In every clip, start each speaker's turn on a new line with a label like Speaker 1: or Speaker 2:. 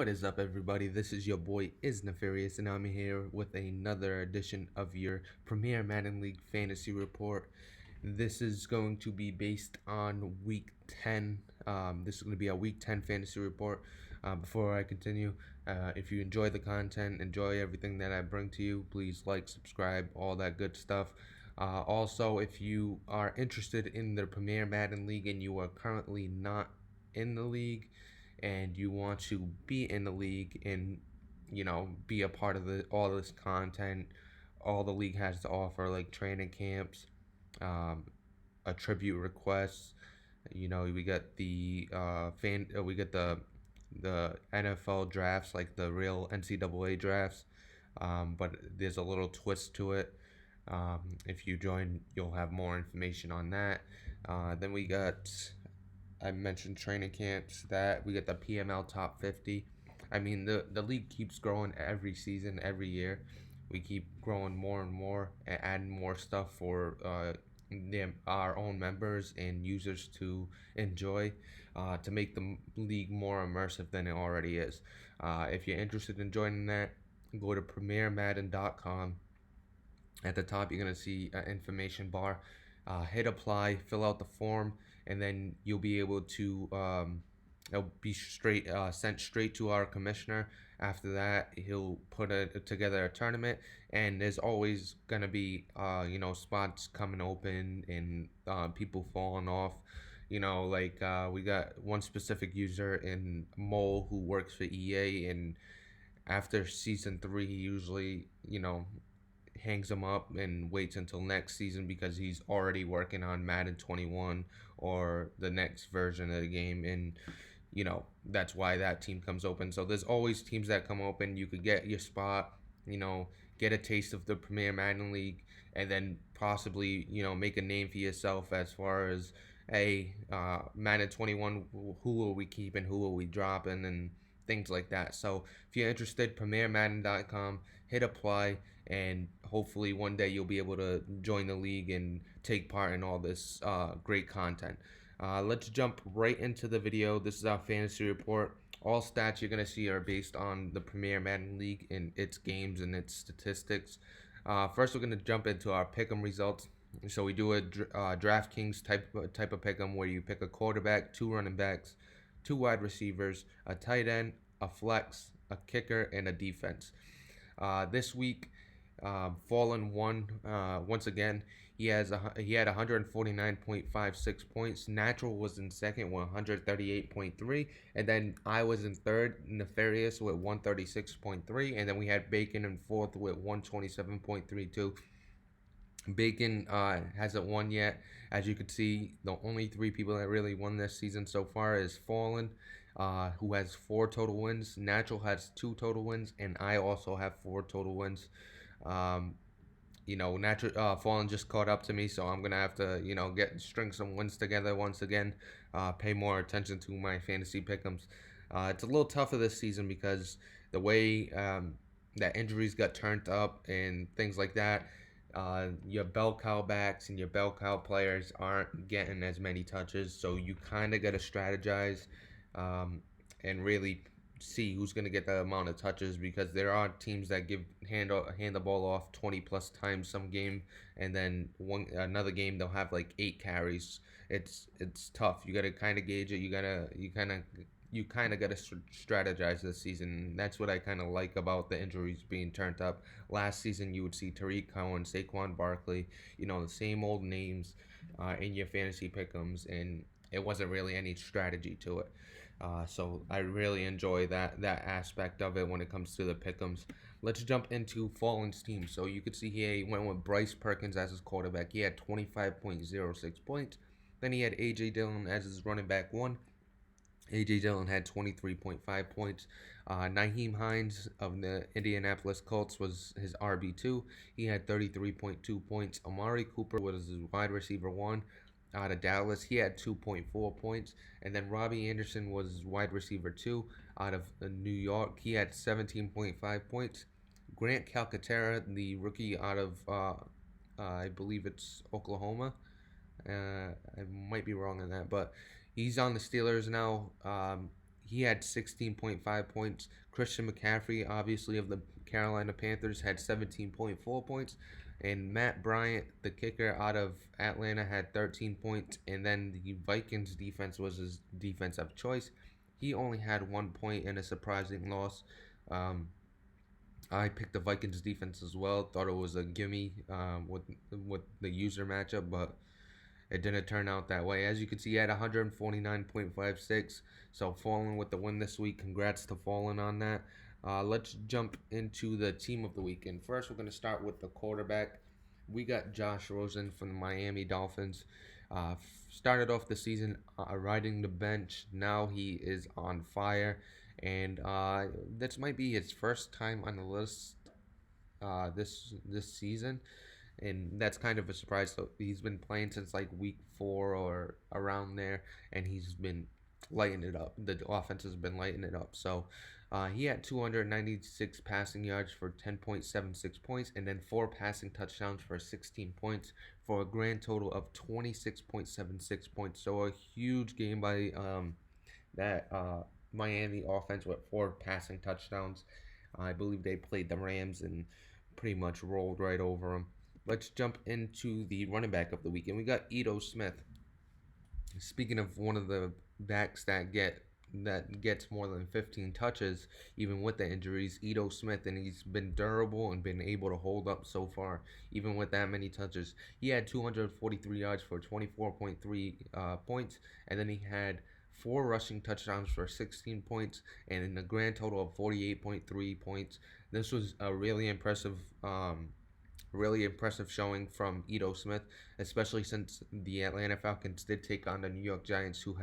Speaker 1: What is up, everybody? This is your boy Is Nefarious, and I'm here with another edition of your Premier Madden League Fantasy Report. This is going to be based on Week 10. This is going to be a Week 10 Fantasy Report. Before I continue, if you enjoy the content, enjoy everything that I bring to you, please like, subscribe, all that good stuff. Also, if you are interested in the Premier Madden League and you are currently not in the league, and you want to be in the league and be a part of all this content all the league has to offer, like training camps, attribute requests. We got the we get the NFL drafts, like the real NCAA drafts, but there's a little twist to it. If you join, you'll have more information on that. Then we got, I mentioned training camps, that we get the PML top 50. I mean, the league keeps growing every season, every year. We keep growing more and more and adding more stuff for our own members and users to enjoy, to make the league more immersive than it already is. If you're interested in joining that, go to premiermadden.com. At the top, you're going to see an information bar. Hit apply, fill out the form, and then you'll be able to it'll be sent straight to our commissioner. After that, he'll put together a tournament, and there's always gonna be spots coming open and people falling off. We got one specific user in Mole who works for EA, and after season 3, he usually hangs him up and waits until next season because he's already working on Madden 21 or the next version of the game, and that's why that team comes open. So there's always teams that come open. You could get your spot, get a taste of the Premier Madden League, and then possibly make a name for yourself as far as Madden 21, who will we keep and who will we drop in, and things like that. So if you're interested, premiermadden.com, hit apply, and hopefully one day you'll be able to join the league and take part in all this great content. Let's jump right into the video. This is our fantasy report. All stats you're going to see are based on the Premier Madden League and its games and its statistics. First, we're going to jump into our Pickem results. So we do a DraftKings type of Pickem, where you pick a quarterback, 2 running backs, 2 wide receivers, a tight end, a flex, a kicker, and a defense. This week, Fallin won once again. He had 149.56 points. Natural was in second with 138.3, and then I was in third, Nefarious, with 136.3, and then we had Bacon in fourth with 127.32. Bacon hasn't won yet. As you can see, the only 3 people that really won this season so far is Fallin, who has 4 total wins. Natural has 2 total wins, and I also have 4 total wins. Natural Fallin just caught up to me, so I'm gonna have to string some wins together once again. Pay more attention to my fantasy pick'ems. It's a little tougher this season because the way that injuries got turned up and things like that. Your bell cow backs and your bell cow players aren't getting as many touches, so you kind of got to strategize and really see who's going to get the amount of touches, because there are teams that hand the ball off 20 plus times some game, and then another game they'll have like 8 carries. It's tough. You got to kind of gauge it. You kind of got to strategize this season. That's what I kind of like about the injuries being turned up. Last season, you would see Tariq Cohen, Saquon Barkley, the same old names in your fantasy pick'ems, and it wasn't really any strategy to it. So I really enjoy that aspect of it when it comes to the pick'ems. Let's jump into Fallin Steam. So you could see here he went with Bryce Perkins as his quarterback. He had 25.06 points. Then he had A.J. Dillon as his running back 1. A.J. Dillon had 23.5 points. Nyheim Hines of the Indianapolis Colts was his RB2. He had 33.2 points. Amari Cooper was his wide receiver 1 out of Dallas. He had 2.4 points. And then Robbie Anderson was his wide receiver 2 out of New York. He had 17.5 points. Grant Calcaterra, the rookie out of, I believe it's Oklahoma. I might be wrong on that, but he's on the Steelers now. he had 16.5 points. Christian McCaffrey, obviously of the Carolina Panthers, had 17.4 points. And Matt Bryant, the kicker out of Atlanta, had 13 points. And then the Vikings defense was his defense of choice. He only had 1 point in a surprising loss. Um, I picked the Vikings defense as well. Thought it was a gimme with the user matchup, but it didn't turn out that way. As you can see, he had 149.56. So Fallin with the win this week. Congrats to Fallin on that. Let's jump into the team of the week. And first, we're going to start with the quarterback. We got Josh Rosen from the Miami Dolphins. Started off the season riding the bench. Now he is on fire. And this might be his first time on the list this season, and that's kind of a surprise. So he's been playing since like week 4 or around there, and he's been lighting it up. The offense has been lighting it up. So he had 296 passing yards for 10.76 points, and then 4 passing touchdowns for 16 points, for a grand total of 26.76 points. So a huge game by that Miami offense with 4 passing touchdowns. I believe they played the Rams and pretty much rolled right over them. Let's jump into the running back of the week, and we got Ito Smith. Speaking of one of the backs that gets more than 15 touches, even with the injuries, Ito Smith, and he's been durable and been able to hold up so far, even with that many touches. He had 243 yards for 24.3 points, and then he had 4 rushing touchdowns for 16 points, and in a grand total of 48.3 points. This was a really impressive showing from Ito Smith, especially since the Atlanta Falcons did take on the New York Giants, who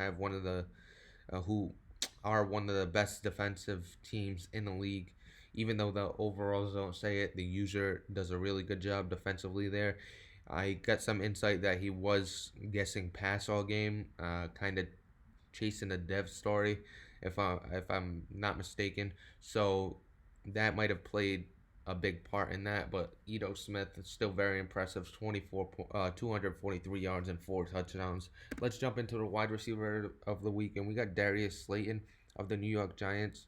Speaker 1: are one of the best defensive teams in the league. Even though the overalls don't say it, the user does a really good job defensively there. I got some insight that he was guessing pass all game, kind of chasing a dev story, if I'm not mistaken. So that might have played a big part in that. But Ito Smith is still very impressive. 243 yards and 4 touchdowns. Let's jump into the wide receiver of the week, and we got Darius Slayton of the New York Giants.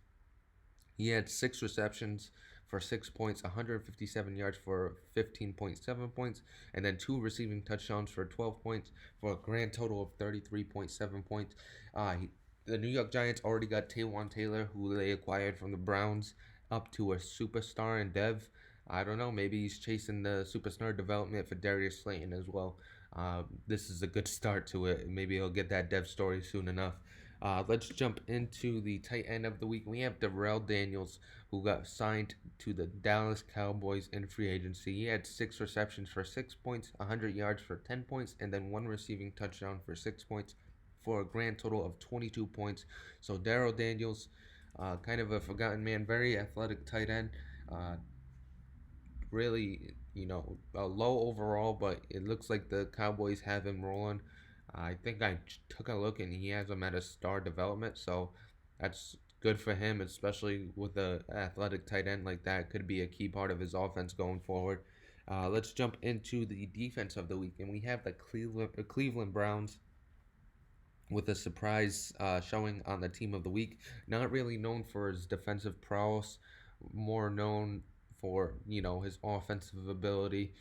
Speaker 1: He had 6 receptions for 6 points, 157 yards for 15.7 points, and then 2 receiving touchdowns for 12 points, for a grand total of 33.7 points. The New York Giants already got Taywan Taylor, who they acquired from the Browns, up to a superstar in dev. I don't know. Maybe he's chasing the superstar development for Darius Slayton as well. This is a good start to it. Maybe he'll get that dev story soon enough. Let's jump into the tight end of the week. We have Darrell Daniels, who got signed to the Dallas Cowboys in free agency. He had 6 receptions for 6 points, 100 yards for 10 points, and then 1 receiving touchdown for 6 points, for a grand total of 22 points. So Darrell Daniels, kind of a forgotten man, very athletic tight end. Uh, Really, low overall, but it looks like the Cowboys have him rolling. I think I took a look and he has him at a star development, so that's good for him, especially with the athletic tight end like that. Could be a key part of his offense going forward. Let's jump into the defense of the week, and we have the Cleveland Browns with a surprise showing on the team of the week. Not really known for his defensive prowess, more known for his offensive ability.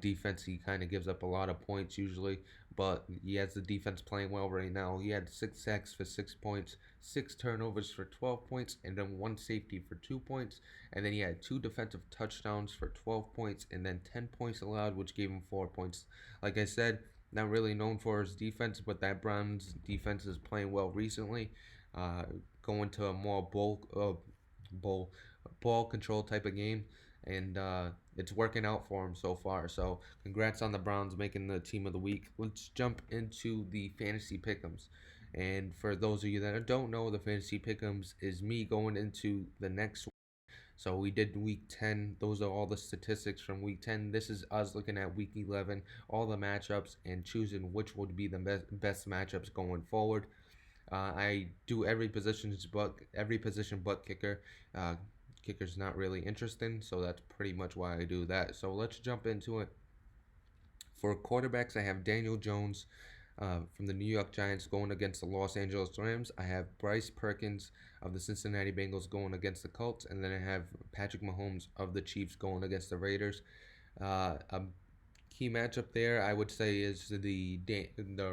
Speaker 1: Defense, he kind of gives up a lot of points usually, but he has the defense playing well right now. He had 6 sacks for 6 points, 6 turnovers for 12 points, and then 1 safety for 2 points. And then he had 2 defensive touchdowns for 12 points, and then 10 points allowed, which gave him 4 points. Like I said, not really known for his defense, but that Browns defense is playing well recently. Uh, Going to a more bowl ball control type of game, and it's working out for him so far. So congrats on the Browns making the team of the week. Let's jump into the fantasy pick'ems. And for those of you that don't know, the fantasy pick'ems is me going into the next. So we did week 10. Those are all the statistics from week 10. This is us looking at week 11, all the matchups, and choosing which would be the best matchups going forward. I do every position but kicker. Kicker's not really interesting, so that's pretty much why I do that. So let's jump into it. For quarterbacks, I have Daniel Jones. From the New York Giants going against the Los Angeles Rams. I have Bryce Perkins of the Cincinnati Bengals going against the Colts, and then I have Patrick Mahomes of the Chiefs going against the Raiders. A key matchup there, I would say, is the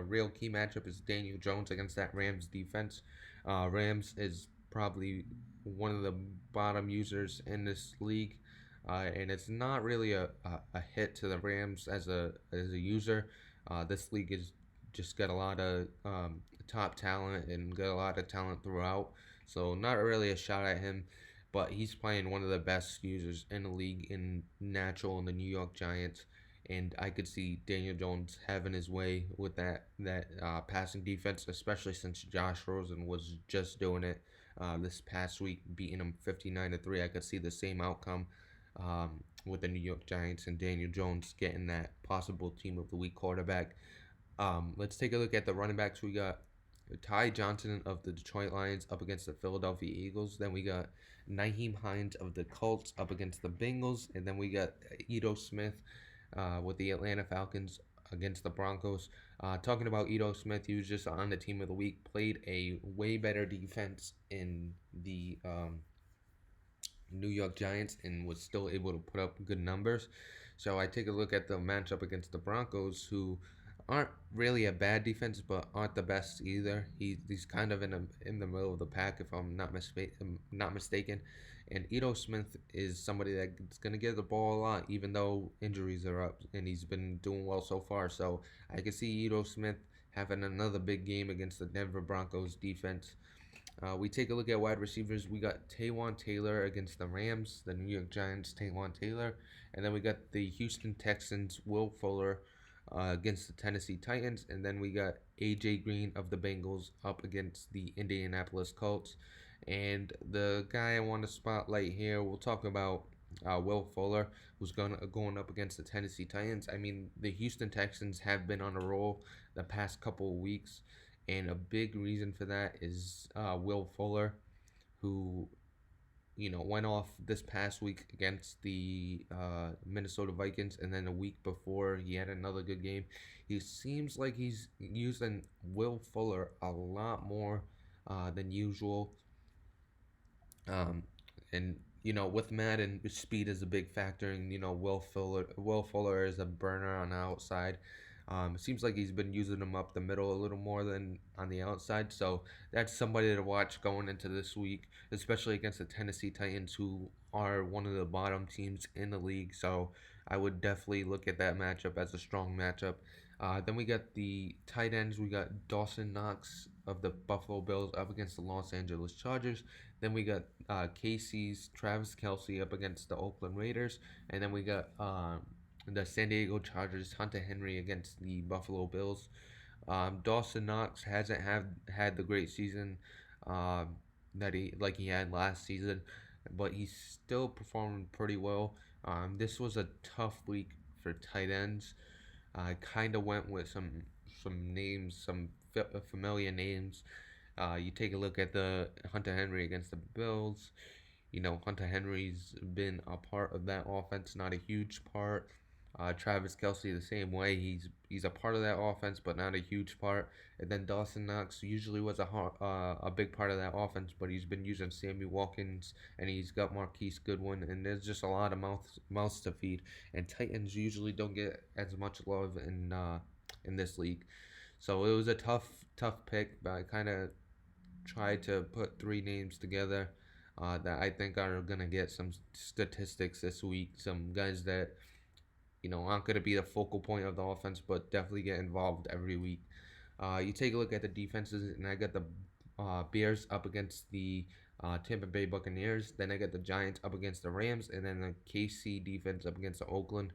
Speaker 1: real key matchup is Daniel Jones against that Rams defense. Rams is probably one of the bottom users in this league, and it's not really a hit to the Rams as a user. This league is just got a lot of top talent and got a lot of talent throughout, so not really a shot at him. But he's playing one of the best users in the league in natural in the New York Giants, and I could see Daniel Jones having his way with that passing defense, especially since Josh Rosen was just doing it this past week, beating him 59-3. I could see the same outcome with the New York Giants and Daniel Jones getting that possible Team of the Week quarterback. Let's take a look at the running backs. We got Ty Johnson of the Detroit Lions up against the Philadelphia Eagles. Then we got Nyheim Hines of the Colts up against the Bengals. And then we got Ito Smith with the Atlanta Falcons against the Broncos. Talking about Ito Smith, he was just on the Team of the Week, played a way better defense in the New York Giants and was still able to put up good numbers. So I take a look at the matchup against the Broncos, who aren't really a bad defense, but aren't the best either. He's kind of in the middle of the pack, if I'm not mistaken. And Ito Smith is somebody that's gonna get the ball a lot, even though injuries are up, and he's been doing well so far. So I can see Ito Smith having another big game against the Denver Broncos defense. We take a look at wide receivers. We got Taywan Taylor against the Rams, the New York Giants, Taywan Taylor. And then we got the Houston Texans, Will Fuller against the Tennessee Titans. And then we got A.J. Green of the Bengals up against the Indianapolis Colts. And the guy I want to spotlight here, we'll talk about Will Fuller, who's going up against the Tennessee Titans. I mean, the Houston Texans have been on a roll the past couple of weeks, and a big reason for that is Will Fuller, who went off this past week against the Minnesota Vikings, and then a week before he had another good game. He seems like he's using Will Fuller a lot more than usual. And with Madden, speed is a big factor, and Will Fuller is a burner on the outside. It seems like he's been using him up the middle a little more than on the outside, so that's somebody to watch going into this week, especially against the Tennessee Titans, who are one of the bottom teams in the league. So I would definitely look at that matchup as a strong matchup. Then we got the tight ends. We got Dawson Knox of the Buffalo Bills up against the Los Angeles Chargers. Then we got KC's Travis Kelce up against the Oakland Raiders. And then we got the San Diego Chargers, Hunter Henry against the Buffalo Bills. Dawson Knox hasn't had the great season that he had last season, but he's still performing pretty well. This was a tough week for tight ends. I kind of went with some names, some familiar names. You take a look at the Hunter Henry against the Bills. Hunter Henry's been a part of that offense, not a huge part. Travis Kelce the same way. He's a part of that offense, but not a huge part. And then Dawson Knox usually was a big part of that offense, but he's been using Sammy Watkins, and he's got Marquise Goodwin, and there's just a lot of mouths to feed. And Titans usually don't get as much love in this league, so it was a tough pick. But I kind of tried to put three names together that I think are gonna get some statistics this week. Some guys that aren't going to be the focal point of the offense, but definitely get involved every week. You take a look at the defenses, and I got the Bears up against the Tampa Bay Buccaneers. Then I got the Giants up against the Rams, and then the KC defense up against the Oakland.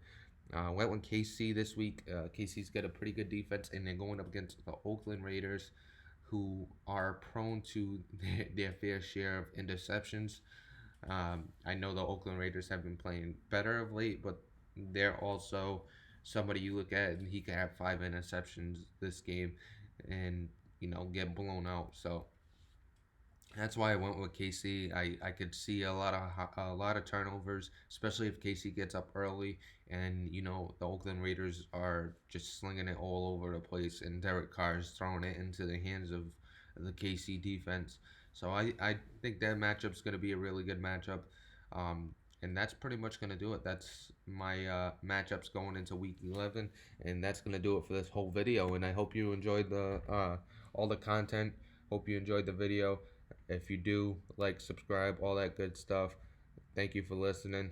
Speaker 1: Went with KC this week. KC's got a pretty good defense, and they're going up against the Oakland Raiders, who are prone to their fair share of interceptions. I know the Oakland Raiders have been playing better of late, but they're also somebody you look at and he could have 5 interceptions this game and get blown out. So That's why I went with KC. I could see a lot of turnovers, especially if KC gets up early, and the Oakland Raiders are just slinging it all over the place, and Derek Carr is throwing it into the hands of the KC defense. So I think that matchup's going to be a really good matchup, and that's pretty much going to do it. That's my matchups going into Week 11, and that's going to do it for this whole video. And I hope you enjoyed the all the content. Hope you enjoyed the video. If you do, like, subscribe, all that good stuff. Thank you for listening.